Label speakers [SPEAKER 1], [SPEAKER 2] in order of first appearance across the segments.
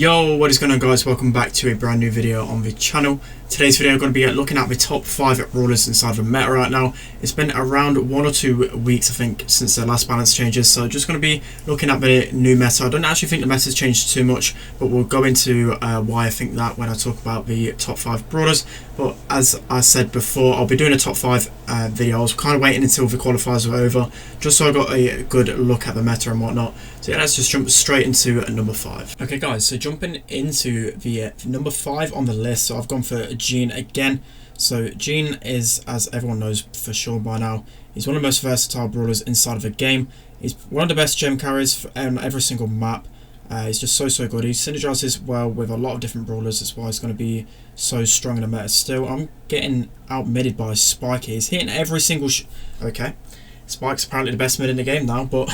[SPEAKER 1] Yo, what is going on guys, welcome back to a brand new video on the channel. Today's video I'm going to be looking at the top 5 brawlers inside of the meta right now. It's been around 1 or 2 weeks I think since the last balance changes, so just going to be looking at the new meta. I don't actually think the meta's changed too much, but we'll go into why I think that when I talk about the top 5 brawlers. But as I said before, I'll be doing a top 5 video. I was kind of waiting until the qualifiers were over just so I got a good look at the meta and whatnot. So yeah, let's just jump straight into number 5. Okay guys, so jumping into the number 5 on the list, so I've gone for Jean again. So Jean is, as everyone knows for sure by now, he's one of the most versatile brawlers inside of the game. He's one of the best gem carriers on every single map. He's just so good. He synergizes well with a lot of different brawlers. That's why he's going to be so strong in the meta still. I'm getting out-midded by Spike. He's hitting every single okay. Spike's apparently the best mid in the game now, but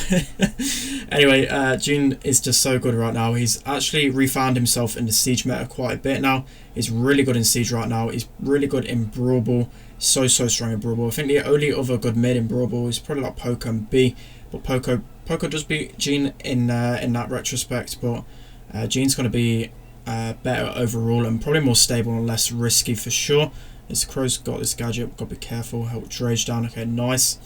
[SPEAKER 1] anyway, Jean is just so good right now. He's actually refound himself in the Siege meta quite a bit now. He's really good in Siege right now. He's really good in Brawl Ball. So strong in Brawl Ball. I think the only other good mid in Brawl Ball is probably like Poco and B, but Poco does beat Jean in that retrospect, but Jean's going to be better overall and probably more stable and less risky for sure. This Crow's got this gadget, got to be careful, help Drage down. Okay, nice.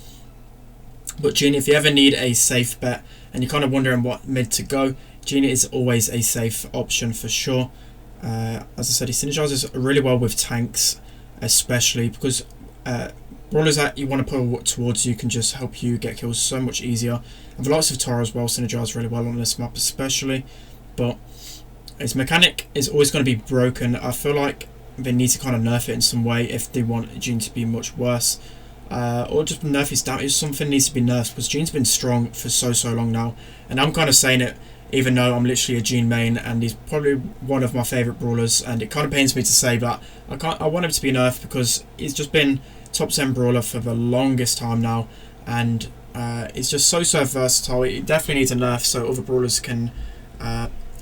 [SPEAKER 1] But Jean, if you ever need a safe bet and you're kind of wondering what mid to go, Jean is always a safe option for sure. As I said, he synergizes really well with tanks, especially because brawlers that you want to pull towards you can just help you get kills so much easier. And the likes of Tara as well synergize really well on this map especially. But his mechanic is always going to be broken. I feel like they need to kind of nerf it in some way if they want Jean to be much worse. Or just nerf his damage. Something needs to be nerfed because Jean's been strong for so long now, and I'm kind of saying it even though I'm literally a Jean main and he's probably one of my favourite brawlers, and it kind of pains me to say that I want him to be nerfed because he's just been top 10 brawler for the longest time now, and it's just so versatile. It definitely needs a nerf so other brawlers can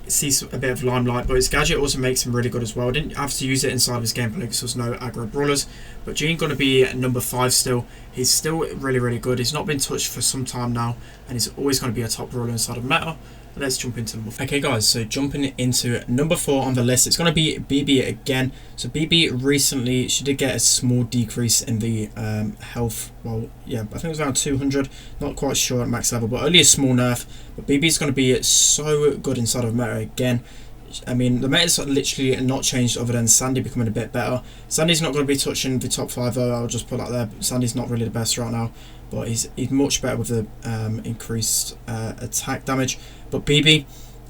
[SPEAKER 1] see a bit of limelight, but his gadget also makes him really good as well. I didn't have to use it inside of his gameplay because there's no aggro brawlers, but Jean going to be at number 5 still. He's still really good. He's not been touched for some time now, and he's always going to be a top brawler inside of meta. Let's jump into number 4. Okay guys, so jumping into number 4 on the list, it's going to be BB again. So BB recently, she did get a small decrease in the health. Well, yeah, I think it was around 200. Not quite sure at max level, but only a small nerf. But BB is going to be so good inside of meta again. I mean, the meta's literally not changed other than Sandy becoming a bit better. Sandy's not going to be touching the top 5 though, I'll just put that there. Sandy's not really the best right now, but he's much better with the increased attack damage. But BB,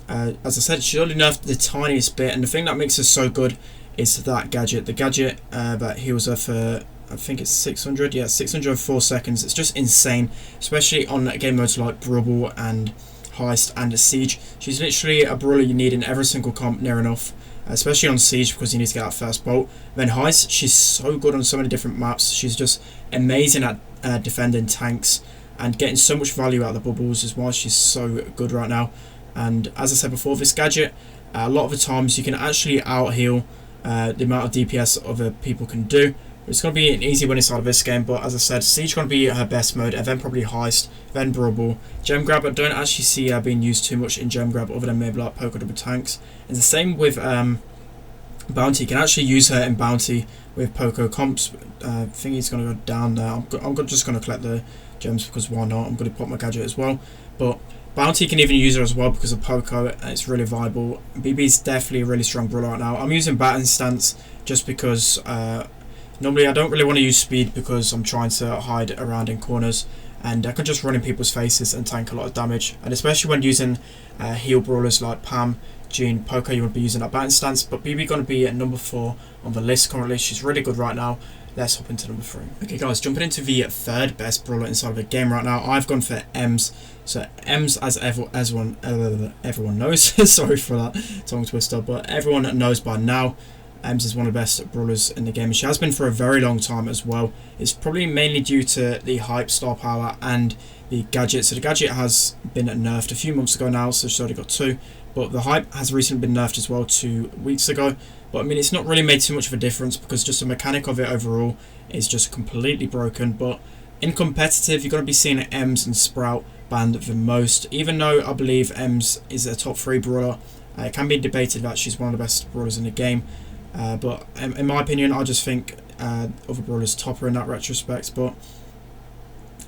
[SPEAKER 1] as I said, she only nerfed the tiniest bit, and the thing that makes her so good is that gadget. The gadget that heals her for, I think it's 600, yeah, 604 seconds. It's just insane, especially on game modes like Brawl and Heist and Siege. She's literally a brawler you need in every single comp near enough, especially on Siege because you need to get that first bolt. Then Heist, she's so good on so many different maps. She's just amazing at defending tanks, and getting so much value out of the bubbles is why she's so good right now. And as I said before, this gadget, a lot of the times you can actually out heal the amount of DPS other people can do. It's going to be an easy win inside of this game, but as I said, Siege is going to be her best mode, and then probably Heist, then Brawl. Gem Grab, I don't actually see her being used too much in Gem Grab other than maybe like Poker double tanks. And the same with Bounty. You can actually use her in Bounty with Poco comps. I think he's going to go down there. I'm just going to collect the gems because why not? I'm going to pop my gadget as well. But Bounty can even use her as well because of Poco, and it's really viable. BB's definitely a really strong brawler right now. I'm using Baton Stance just because normally I don't really want to use speed because I'm trying to hide around in corners, and I can just run in people's faces and tank a lot of damage. And especially when using heal brawlers like Pam, Jean, Poco, you would be using that Baton Stance. But BB going to be at number 4 on the list currently. She's really good right now. Let's hop into number 3. Okay guys, jumping into the 3rd best brawler inside of the game right now, I've gone for Ems. So Ems, as everyone knows, sorry for that tongue twister, but everyone knows by now, Ems is one of the best brawlers in the game. She has been for a very long time as well. It's probably mainly due to the hype, star power, and the gadget. So the gadget has been nerfed a few months ago now, so she's already got 2. But the hype has recently been nerfed as well 2 weeks ago. But I mean, it's not really made too much of a difference because just the mechanic of it overall is just completely broken. But in competitive, you're going to be seeing Ems and Sprout banned the most. Even though I believe Ems is a top 3 brawler, It can be debated that she's one of the best brawlers in the game, but in my opinion, I just think other brawlers top her in that retrospect. But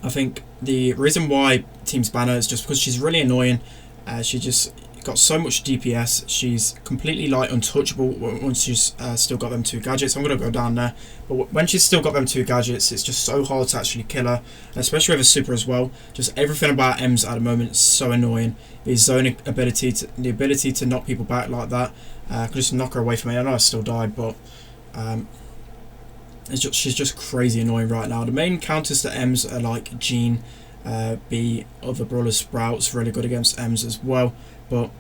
[SPEAKER 1] I think the reason why teams ban her is just because she's really annoying. She just got so much DPS. She's completely like untouchable once she's still got them 2 gadgets. I'm going to go down there, but when she's still got them 2 gadgets, it's just so hard to actually kill her, especially with a super as well. Just everything about Ems at the moment is so annoying. The zoning ability, the ability to knock people back like that, I could just knock her away from me. I know I still died, but she's just crazy annoying right now. The main counters to Ems are like Jean, B, other brawlers. Sprout's really good against Ems as well, but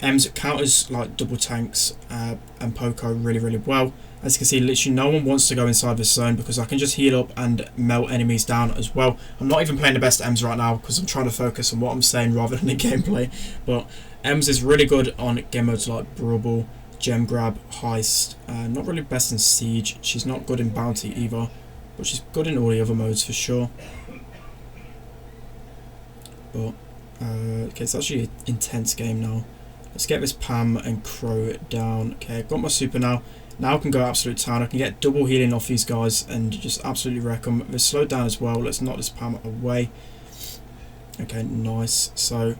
[SPEAKER 1] Ems counters like double tanks and Poco really well. As you can see, literally no one wants to go inside this zone because I can just heal up and melt enemies down as well. I'm not even playing the best Ems right now because I'm trying to focus on what I'm saying rather than the gameplay, but Ems is really good on game modes like Brawl, Gem Grab, Heist. Not really best in Siege. She's not good in Bounty either, but she's good in all the other modes for sure. But okay, it's actually an intense game now. Let's get this Pam and Crow down. Okay, I've got my super now. Now I can go absolute town. I can get double healing off these guys and just absolutely wreck them. They're slowed down as well. Let's knock this Pam away. Okay, nice. So,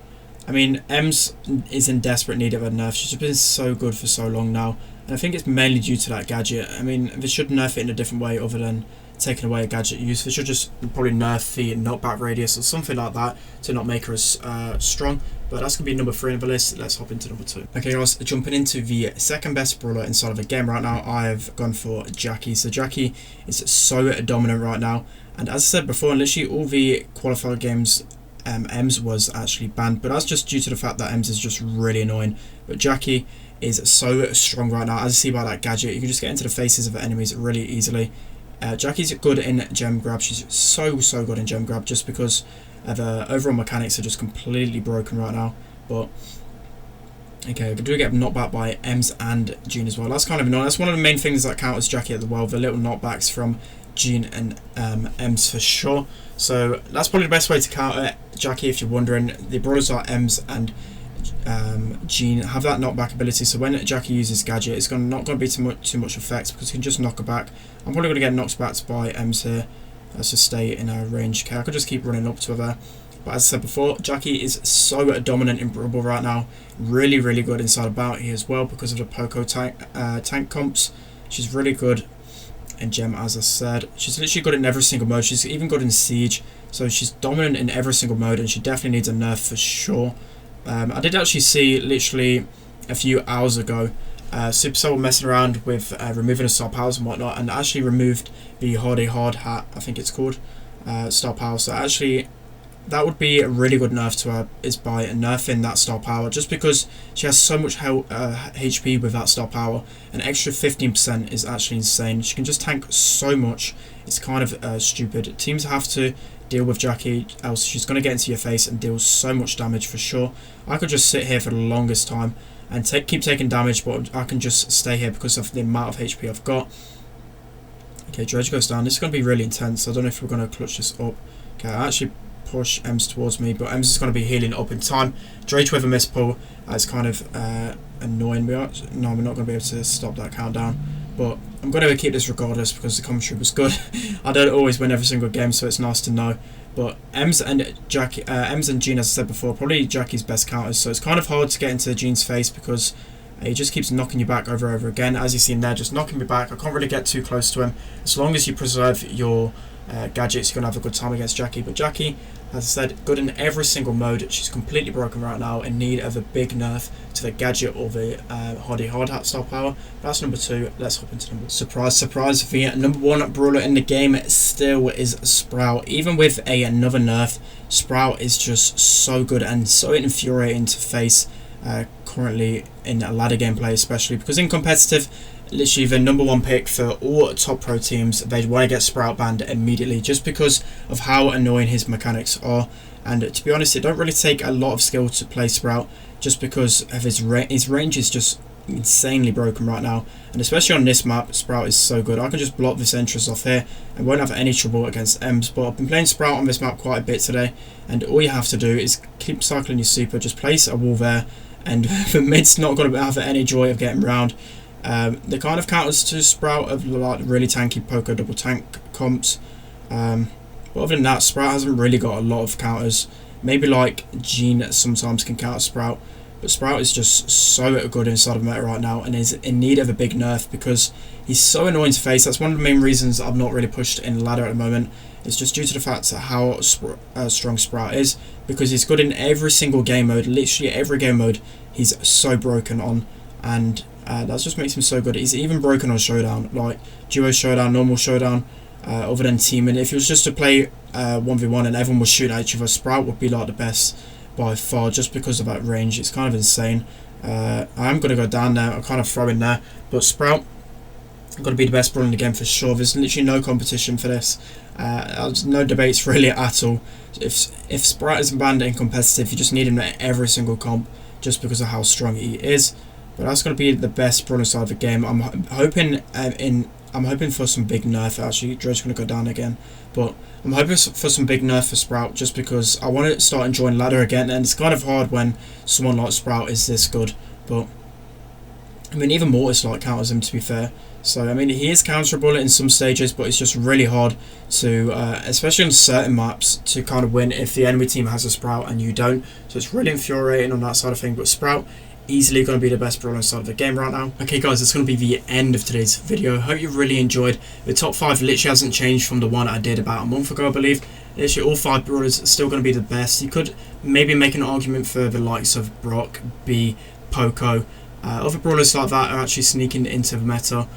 [SPEAKER 1] I mean, Ems is in desperate need of a nerf. She's been so good for so long now, and I think it's mainly due to that gadget. I mean, they should nerf it in a different way other than taking away a gadget use. They should just probably nerf the knockback radius or something like that to not make her as strong. But that's going to be number 3 on the list. Let's hop into number 2. Okay guys, jumping into the second best brawler inside of the game right now, I've gone for Jackie. So Jackie is so dominant right now, and as I said before, in literally all the qualifier games, Ems was actually banned, but that's just due to the fact that Ems is just really annoying. But Jackie is so strong right now. As you see by that gadget, you can just get into the faces of the enemies really easily. Jackie's good in Gem Grab. She's so good in Gem Grab just because of overall mechanics are just completely broken right now. But okay, I do get knocked back by Ems and Jean as well. That's kind of annoying. That's one of the main things that counters Jackie at the world, the little knockbacks from Jean and Ems for sure. So that's probably the best way to counter Jackie if you're wondering. The brawlers are Ems and Jean have that knockback ability, so when Jackie uses gadget, it's not going to be too much effect because you can just knock her back. I'm probably going to get knocked back by Ems here. Let's just stay in her range. Okay, I could just keep running up to her there. But as I said before, Jackie is so dominant in Brawl right now. Really good inside of Bounty as well because of the Poco tank comps. She's really good in Gem, as I said. She's literally good in every single mode. She's even good in Siege. So she's dominant in every single mode, and she definitely needs a nerf for sure. I did actually see literally a few hours ago Supercell messing around with removing the star powers and whatnot, and actually removed the Hardy Hard hat, I think it's called, star power. So actually that would be a really good nerf to her, is by nerfing that star power, just because she has so much HP with that star power. An extra 15% is actually insane. She can just tank so much. It's kind of stupid. Teams have to deal with Jackie, else she's going to get into your face and deal so much damage for sure. I could just sit here for the longest time and keep taking damage, but I can just stay here because of the amount of HP I've got. Okay, Dredge goes down. This is going to be really intense. I don't know if we're going to clutch this up. Okay, I actually push Ems towards me, but Ems is going to be healing up in time. Dredge with a miss pull is kind of annoying. We're not going to be able to stop that countdown, but I'm going to keep this regardless because the commentary was good. I don't always win every single game, so it's nice to know. But Ems and Jackie, Ems and Jean, as I said before, probably Jackie's best counters. So it's kind of hard to get into Jean's face because he just keeps knocking you back over and over again. As you see there, just knocking me back. I can't really get too close to him. As long as you preserve your gadgets, you're going to have a good time against Jackie. But Jackie, as I said, good in every single mode. She's completely broken right now, in need of a big nerf to the gadget or the Hardy Hard Hat star power. That's number 2. Let's hop into number... Surprise, surprise, the number 1 brawler in the game still is Sprout. Even with another nerf, Sprout is just so good and so infuriating to face currently in a ladder gameplay, especially because in competitive, literally the number 1 pick for all top pro teams, they want to get Sprout banned immediately just because of how annoying his mechanics are. And to be honest, it don't really take a lot of skill to play Sprout, just because of his range is just insanely broken right now. And especially on this map, Sprout is so good. I can just block this entrance off here and won't have any trouble against Ems. But I've been playing Sprout on this map quite a bit today, and all you have to do is keep cycling your super, just place a wall there, and the mid's not going to have any joy of getting round. The kind of counters to Sprout of like really tanky Poco double tank comps. But other than that, Sprout hasn't really got a lot of counters. Maybe like Gene sometimes can counter Sprout, but Sprout is just so good inside of meta right now and is in need of a big nerf because he's so annoying to face. That's one of the main reasons I've not really pushed in ladder at the moment. It's just due to the fact that how strong Sprout is, because he's good in every single game mode. Literally every game mode he's so broken on, and that just makes him so good. He's even broken on Showdown, like Duo Showdown, Normal Showdown, other than teaming. If it was just to play 1v1 and everyone was shooting at each other, Sprout would be like the best by far, just because of that range. It's kind of insane. I am going to go down there, I'll kind of throw in there, but Sprout got to be the best brawler in the game for sure. There's literally no competition for this. There's no debates really at all. If Sprout isn't banned in competitive, you just need him at every single comp just because of how strong he is. But that's going to be the best brawler side of the game. I'm hoping for some big nerf. Actually, Dre's going to go down again, but I'm hoping for some big nerf for Sprout just because I want to start enjoying ladder again. And it's kind of hard when someone like Sprout is this good, but I mean, even Mortis like counters him, to be fair. So I mean, he is counterable in some stages, but it's just really hard to, especially on certain maps, to kind of win if the enemy team has a Sprout and you don't. So it's really infuriating on that side of thing. But Sprout easily going to be the best brawler inside of the game right now. Okay guys, that's going to be the end of today's video. Hope you really enjoyed. The top 5 literally hasn't changed from the one I did about a month ago, I believe. Literally all 5 brawlers are still going to be the best. You could maybe make an argument for the likes of Brock, B, Poco. Other brawlers like that are actually sneaking into the meta.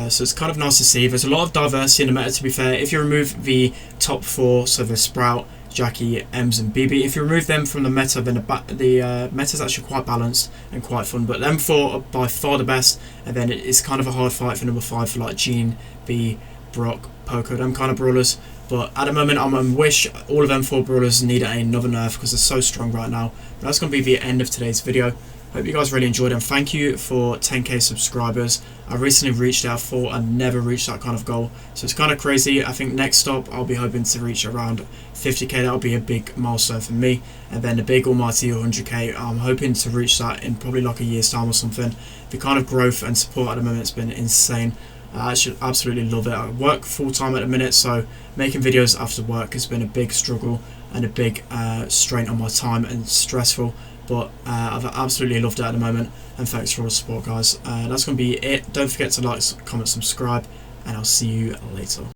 [SPEAKER 1] So it's kind of nice to see. There's a lot of diversity in the meta, to be fair. If you remove the top 4, so the Sprout, Jackie, Ems and BB, if you remove them from the meta, then the meta is actually quite balanced and quite fun. But them 4 are by far the best, and then it's kind of a hard fight for number 5 for like Gene, B, Brock, Poco, them kind of brawlers. But at the moment, I wish all of them 4 brawlers need another nerf because they're so strong right now. But that's going to be the end of today's video. Hope you guys really enjoyed it, and thank you for 10k subscribers. I recently reached it. I thought I'd never reach that kind of goal, so it's kind of crazy. I think next stop I'll be hoping to reach around 50k. That'll be a big milestone for me, and then the big almighty 100k. I'm hoping to reach that in probably like a year's time or something. The kind of growth and support at the moment has been insane. I should absolutely love it. I work full time at the minute, so making videos after work has been a big struggle and a big strain on my time and stressful. But I've absolutely loved it at the moment, and thanks for all the support, guys. That's going to be it. Don't forget to like, comment, subscribe, and I'll see you later.